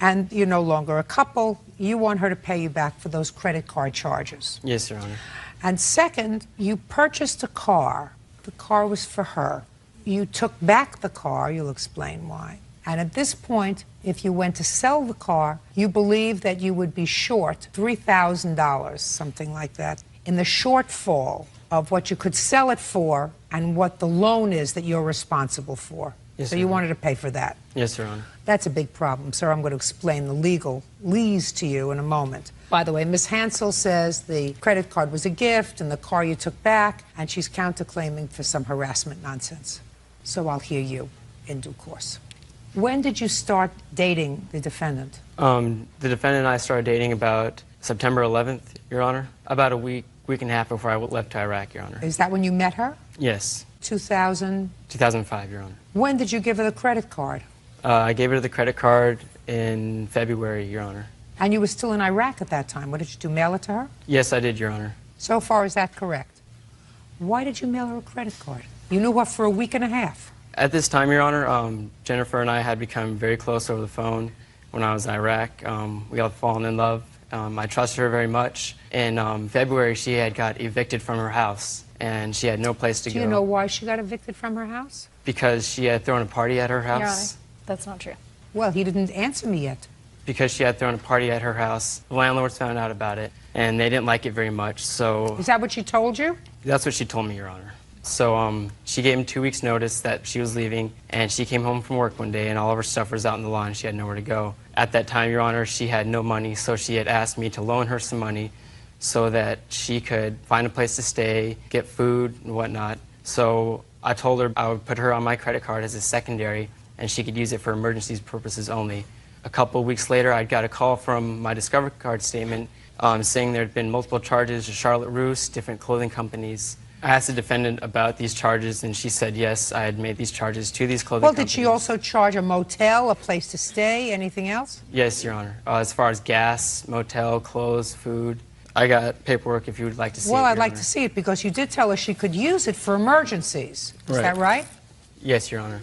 and you're no longer a couple, you want her to pay you back for those credit card charges. Yes, Your Honor. And second, you purchased a car. The car was for her. You took back the car, you'll explain why. And at this point, if you went to sell the car, you believed that you would be short $3,000, something like that, in the shortfall of what you could sell it for and what the loan is that you're responsible for. Yes, so Your you Honor. wanted to pay for that. Yes, Your Honor. That's a big problem, sir. I'm going to explain the legalese to you in a moment. By the way, Ms. Hansel says the credit card was a gift and the car you took back, and she's counterclaiming for some harassment nonsense. So I'll hear you in due course. When did you start dating the defendant? The defendant and I started dating about September 11th, Your Honor. About a week and a half before I left to Iraq, Your Honor. Is that when you met her? Yes. 2000? 2005, Your Honor. When did you give her the credit card? I gave her the credit card in February, Your Honor. And you were still in Iraq at that time. What did you do, mail it to her? Yes, I did, Your Honor. So far, is that correct? Why did you mail her a credit card? You knew her for a week and a half. At this time, Your Honor, Jennifer and I had become very close over the phone when I was in Iraq. We all fallen in love. I trusted her very much. In February, she had got evicted from her house, and she had no place to go. Do you know why she got evicted from her house? Because she had thrown a party at her house. Your Honor, that's not true. Well, he didn't answer me yet. Because she had thrown a party at her house. The landlords found out about it, and they didn't like it very much, so... Is that what she told you? That's what she told me, Your Honor. So she gave him 2 weeks' notice that she was leaving, and she came home from work one day, and all of her stuff was out in the lawn. She had nowhere to go. At that time, Your Honor, she had no money, so she had asked me to loan her some money so that she could find a place to stay, get food and whatnot. So I told her I would put her on my credit card as a secondary, and she could use it for emergencies purposes only. A couple of weeks later, I got a call from my Discover card statement saying there had been multiple charges to Charlotte Russe, different clothing companies. I asked the defendant about these charges, and she said yes, I had made these charges to these clothing companies. Well, did she also charge a motel, a place to stay, anything else? Yes, Your Honor. As far as gas, motel, clothes, food. I got paperwork if you would like to see it, Well, I'd Your like Honor. to see it because you did tell her she could use it for emergencies. Is Right. that right? Yes, Your Honor.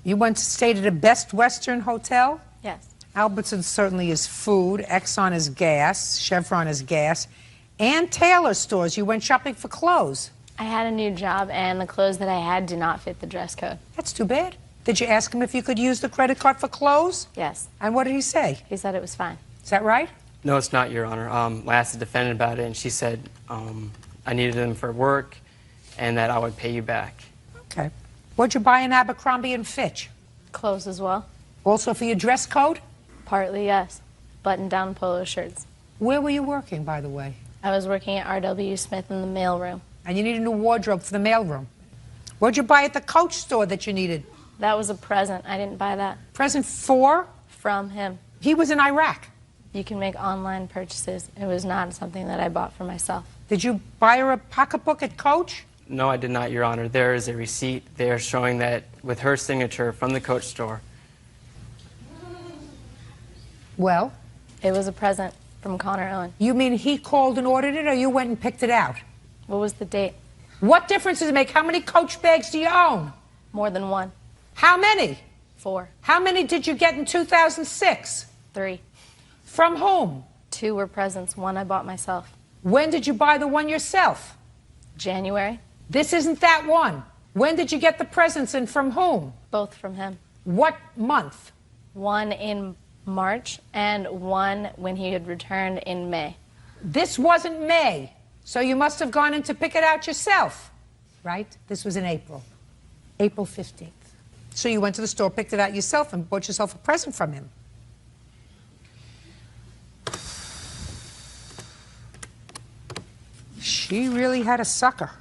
You went to stay at a Best Western hotel? Yes. Albertson certainly is food, Exxon is gas, Chevron is gas, and Taylor stores. You went shopping for clothes. I had a new job, and the clothes that I had did not fit the dress code. That's too bad. Did you ask him if you could use the credit card for clothes? Yes. And what did he say? He said it was fine. Is that right? No, it's not, Your Honor. I asked the defendant about it, and she said I needed them for work and that I would pay you back. Okay. What'd you buy in Abercrombie and Fitch? Clothes as well? Also for your dress code? Partly, yes. Button-down polo shirts. Where were you working, by the way? I was working at R.W. Smith in the mailroom. And you need a new wardrobe for the mailroom. What'd you buy at the Coach store that you needed? That was a present. I didn't buy that. Present for? From him. He was in Iraq. You can make online purchases. It was not something that I bought for myself. Did you buy her a pocketbook at Coach? No, I did not, Your Honor. There is a receipt there showing that with her signature from the Coach store. Well? It was a present from Connor Owen. You mean he called and ordered it, or you went and picked it out? What was the date? What difference does it make? How many Coach bags do you own? More than one. How many? 4. How many did you get in 2006? 3. From whom? 2 were presents. 1 I bought myself. When did you buy the one yourself? January. This isn't that one. When did you get the presents and from whom? Both from him. What month? 1 in March and 1 when he had returned in May. This wasn't May, so you must have gone in to pick it out yourself, right? This was in April. April 15th. So you went to the store, picked it out yourself, and bought yourself a present from him. She really had a sucker.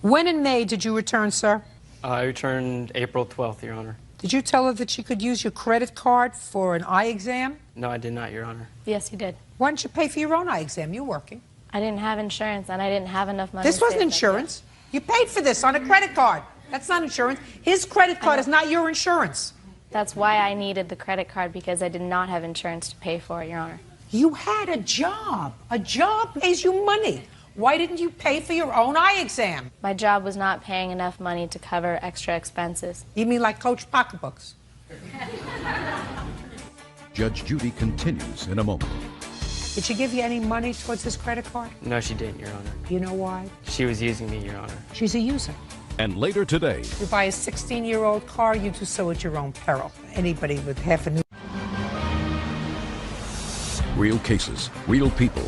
When in May did you return, sir? I returned April 12th, Your Honor. Did you tell her that she could use your credit card for an eye exam? No, I did not, Your Honor. Yes, he did. Why didn't you pay for your own eye exam? You're working. I didn't have insurance, and I didn't have enough money. This to wasn't save up. insurance. You paid for this on a credit card. That's not insurance. His credit card is not your insurance. That's why I needed the credit card, because I did not have insurance to pay for it, Your Honor. You had a job. A job pays you money. Why didn't you pay for your own eye exam? My job was not paying enough money to cover extra expenses. You mean like Coach pocketbooks? Judge Judy continues in a moment. Did she give you any money towards this credit card? No, she didn't, Your Honor. You know why? She was using me, Your Honor. She's a user. And later today, You buy a 16-year-old car, you do so at your own peril. Anybody with half a new... real cases, real people.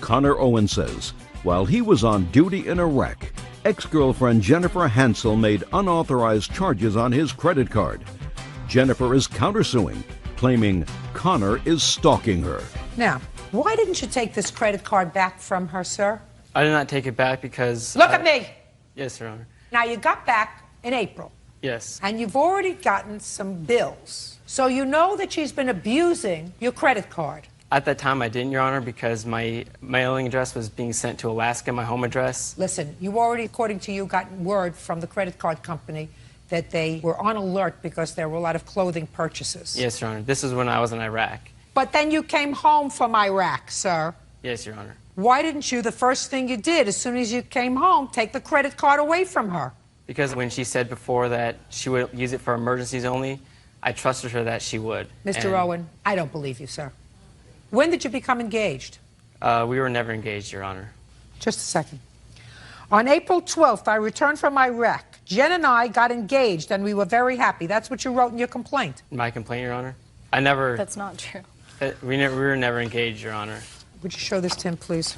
Connor Owen says, while he was on duty in Iraq, ex-girlfriend Jennifer Hansel made unauthorized charges on his credit card. Jennifer is countersuing, claiming Connor is stalking her. Now, why didn't you take this credit card back from her, sir? I did not take it back because... Look at me! Yes, Your Honor. Now, you got back in April, Yes. and you've already gotten some bills. So you know that she's been abusing your credit card. At that time, I didn't, Your Honor, because my mailing address was being sent to Alaska, my home address. Listen, you already, according to you, got word from the credit card company that they were on alert because there were a lot of clothing purchases. Yes, Your Honor. This is when I was in Iraq. But then you came home from Iraq, sir. Yes, Your Honor. Why didn't you, the first thing you did, as soon as you came home, take the credit card away from her? Because when she said before that she would use it for emergencies only, I trusted her that she would. Mr. And, Owen, I don't believe you, sir. When did you become engaged? We were never engaged, Your Honor. Just a second. On April 12th, I returned from Iraq. Jen and I got engaged, and we were very happy. That's what you wrote in your complaint. My complaint, Your Honor? I never... That's not true. We were never engaged, Your Honor. Would you show this to him, please?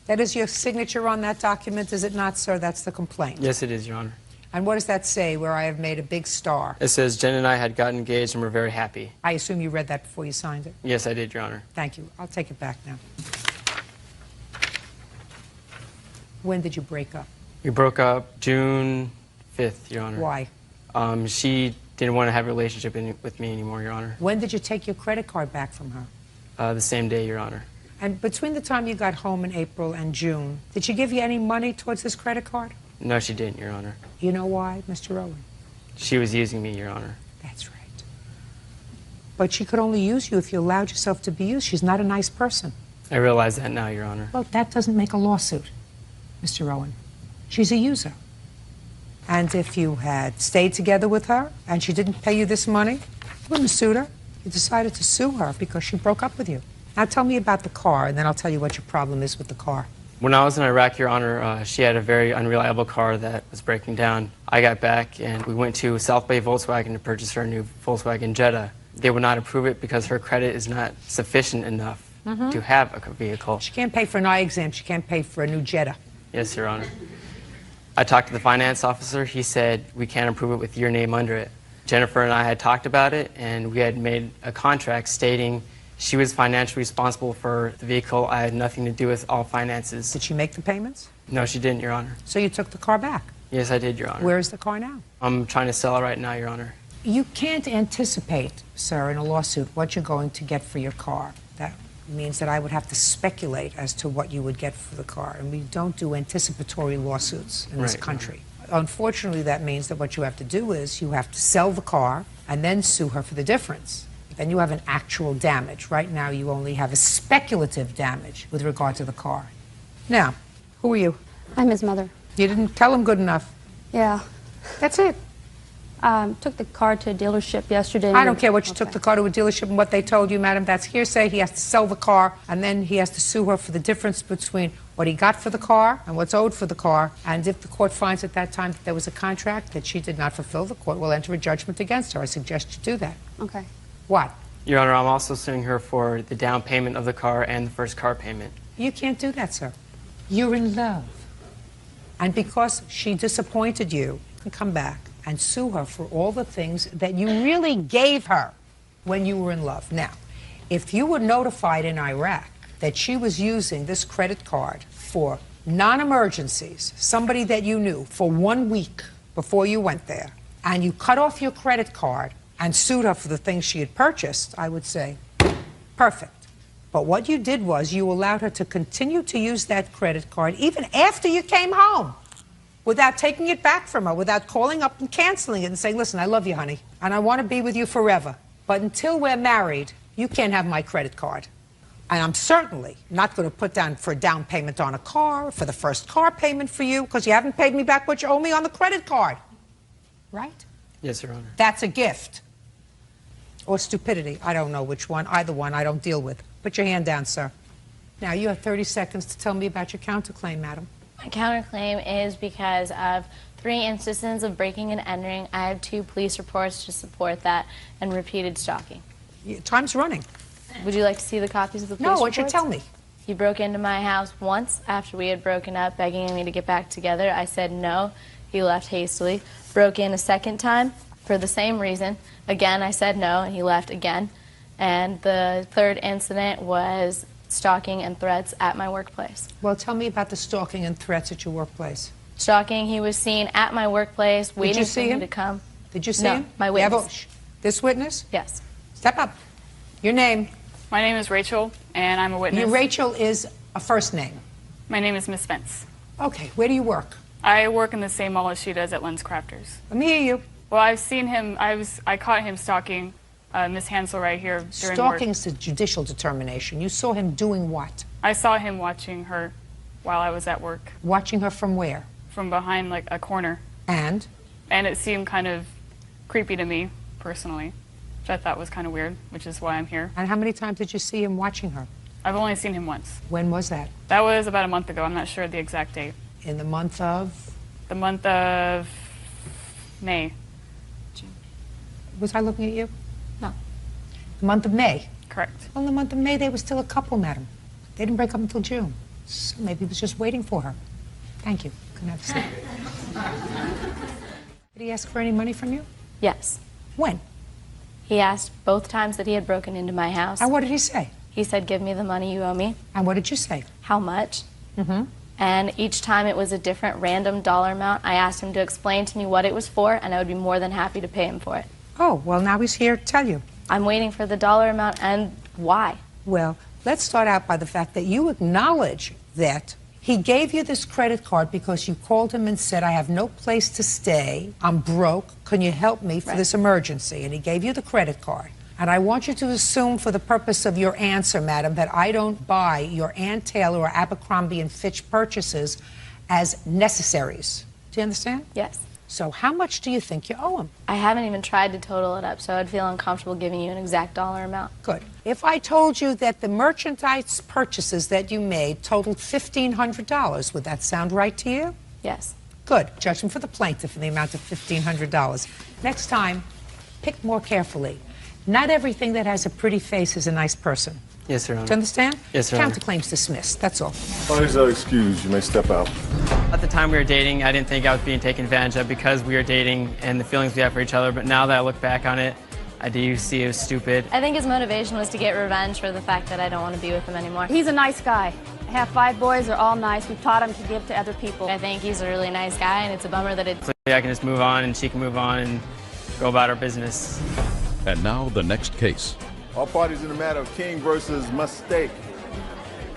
That is your signature on that document, is it not, sir? That's the complaint. Yes, it is, Your Honor. And what does that say, where I have made a big star? It says Jen and I had gotten engaged and were very happy. I assume you read that before you signed it. Yes, I did, Your Honor. Thank you. I'll take it back now. When did you break up? We broke up June 5th, Your Honor. Why? She didn't want to have a relationship with me anymore, Your Honor. When did you take your credit card back from her? The same day, Your Honor. And between the time you got home in April and June, did she give you any money towards this credit card? No, she didn't, Your Honor. You know why, Mr. Owen? She was using me, Your Honor. That's right. But she could only use you if you allowed yourself to be used. She's not a nice person. I realize that now, Your Honor. Well, that doesn't make a lawsuit, Mr. Owen. She's a user. And if you had stayed together with her and she didn't pay you this money, you wouldn't have sued her. You decided to sue her because she broke up with you. Now tell me about the car, and then I'll tell you what your problem is with the car. When I was in Iraq, Your Honor, she had a very unreliable car that was breaking down. I got back, and we went to South Bay Volkswagen to purchase her new Volkswagen Jetta. They would not approve it because her credit is not sufficient enough to have a vehicle. She can't pay for an eye exam. She can't pay for a new Jetta. Yes, Your Honor. I talked to the finance officer. He said, we can't approve it with your name under it. Jennifer and I had talked about it, and we had made a contract stating she was financially responsible for the vehicle. I had nothing to do with all finances. Did she make the payments? No, she didn't, Your Honor. So you took the car back. Yes, I did, Your Honor. Where is the car now? I'm trying to sell it right now, Your Honor. You can't anticipate, sir, in a lawsuit what you're going to get for your car. That means that I would have to speculate as to what you would get for the car. And we don't do anticipatory lawsuits in this Right, country. Unfortunately, that means that what you have to do is you have to sell the car and then sue her for the difference. Then you have an actual damage. Right now, you only have a speculative damage with regard to the car. Now, who are you? I'm his mother. You didn't tell him good enough. Yeah. That's it. Took the car to a dealership yesterday. I don't care what you Okay. took the car to a dealership and what they told you, madam. That's hearsay. He has to sell the car, and then he has to sue her for the difference between what he got for the car and what's owed for the car. And if the court finds at that time that there was a contract that she did not fulfill, the court will enter a judgment against her. I suggest you do that. Okay. What? Your Honor, I'm also suing her for the down payment of the car and the first car payment. You can't do that, sir. You're in love. And because she disappointed you, you can come back and sue her for all the things that you really gave her when you were in love. Now, if you were notified in Iraq that she was using this credit card for non-emergencies, somebody that you knew, for 1 week before you went there, and you cut off your credit card and sued her for the things she had purchased, I would say, perfect. But what you did was you allowed her to continue to use that credit card even after you came home. without taking it back from her, without calling up and canceling it and saying, listen, I love you, honey, and I want to be with you forever. But until we're married, you can't have my credit card. And I'm certainly not going to put down for a down payment on a car, for the first car payment for you, because you haven't paid me back what you owe me on the credit card. Right? Yes, Your Honor. That's a gift. Or stupidity. I don't know which one. Either one I don't deal with. Put your hand down, sir. Now, you have 30 seconds to tell me about your counterclaim, madam. My counterclaim is because of 3 instances of breaking and entering. I have 2 police reports to support that and repeated stalking. Time's running. Would you like to see the copies of the police No, reports? what you tell me? He broke into my house once after we had broken up, begging me to get back together. I said no. He left hastily. Broke in a second time for the same reason. Again, I said no, and he left again. And the 3rd incident was stalking and threats at my workplace. Well, tell me about the stalking and threats at your workplace. Stalking, he was seen at my workplace, waiting for see me him? to come. Did you see No, him? my You have a- witness. This witness? Yes. Step up. Your name? My name is Rachel, and I'm a witness. Rachel is a first name. My name is Miss Spence. Okay, where do you work? I work in the same mall as she does at Lens Crafters. Let me hear you. Well, I've seen him. I caught him stalking Miss Hansel right here during work. Stalking's a judicial determination. You saw him doing what? I saw him watching her while I was at work Watching her from where? from behind like a corner, And? and it seemed kind of creepy to me personally, which I thought was kind of weird, which is why I'm here. And how many times did you see him watching her? I've only seen him once. When was that? That was about a month ago. I'm not sure the exact date. In the month of? The month of May. Was I looking at you? No. The month of May. Correct. Well, in the month of May, they were still a couple, madam. They didn't break up until June. So maybe he was just waiting for her. Thank you. Couldn't have a seat. Did he ask for any money from you? Yes. When? He asked both times that he had broken into my house. And what did he say? He said, give me the money you owe me. And what did you say? How much? And each time it was a different random dollar amount. I asked him to explain to me what it was for, and I would be more than happy to pay him for it. Oh, well, now he's here to tell you. I'm waiting for the dollar amount and why. Well, let's start out by the fact that you acknowledge that he gave you this credit card because you called him and said, I have no place to stay. I'm broke. Can you help me for this emergency? And he gave you the credit card. And I want you to assume for the purpose of your answer, madam, that I don't buy your Ann Taylor or Abercrombie and Fitch purchases as necessaries. Do you understand? Yes. So how much do you think you owe him? I haven't even tried to total it up, so I'd feel uncomfortable giving you an exact dollar amount. Good. If I told you that the merchandise purchases that you made totaled $1,500, would that sound right to you? Yes. Good. Judgment for the plaintiff in the amount of $1,500. Next time, pick more carefully. Not everything that has a pretty face is a nice person. Yes, Your Honor. Do you understand? Yes, Your Honor. Counterclaims dismissed. That's all. Parties are excused. You may step out. At the time we were dating, I didn't think I was being taken advantage of because we were dating and the feelings we have for each other. But now that I look back on it, I do see it was stupid. I think his motivation was to get revenge for the fact that I don't want to be with him anymore. He's a nice guy. I have 5 boys. They're all nice. We've taught him to give to other people. I think he's a really nice guy, and it's a bummer that it's... I can just move on and she can move on and go about her business. And now the next case. All parties in the matter of King versus Mistake.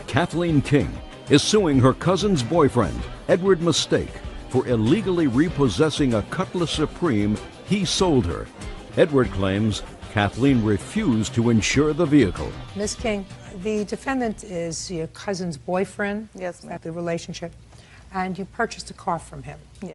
Kathleen King is suing her cousin's boyfriend, Edward Mistake, for illegally repossessing a Cutlass Supreme he sold her. Edward claims Kathleen refused to insure the vehicle. Ms. King, the defendant is your cousin's boyfriend. Yes, ma'am. At the relationship. And you purchased a car from him. Yeah.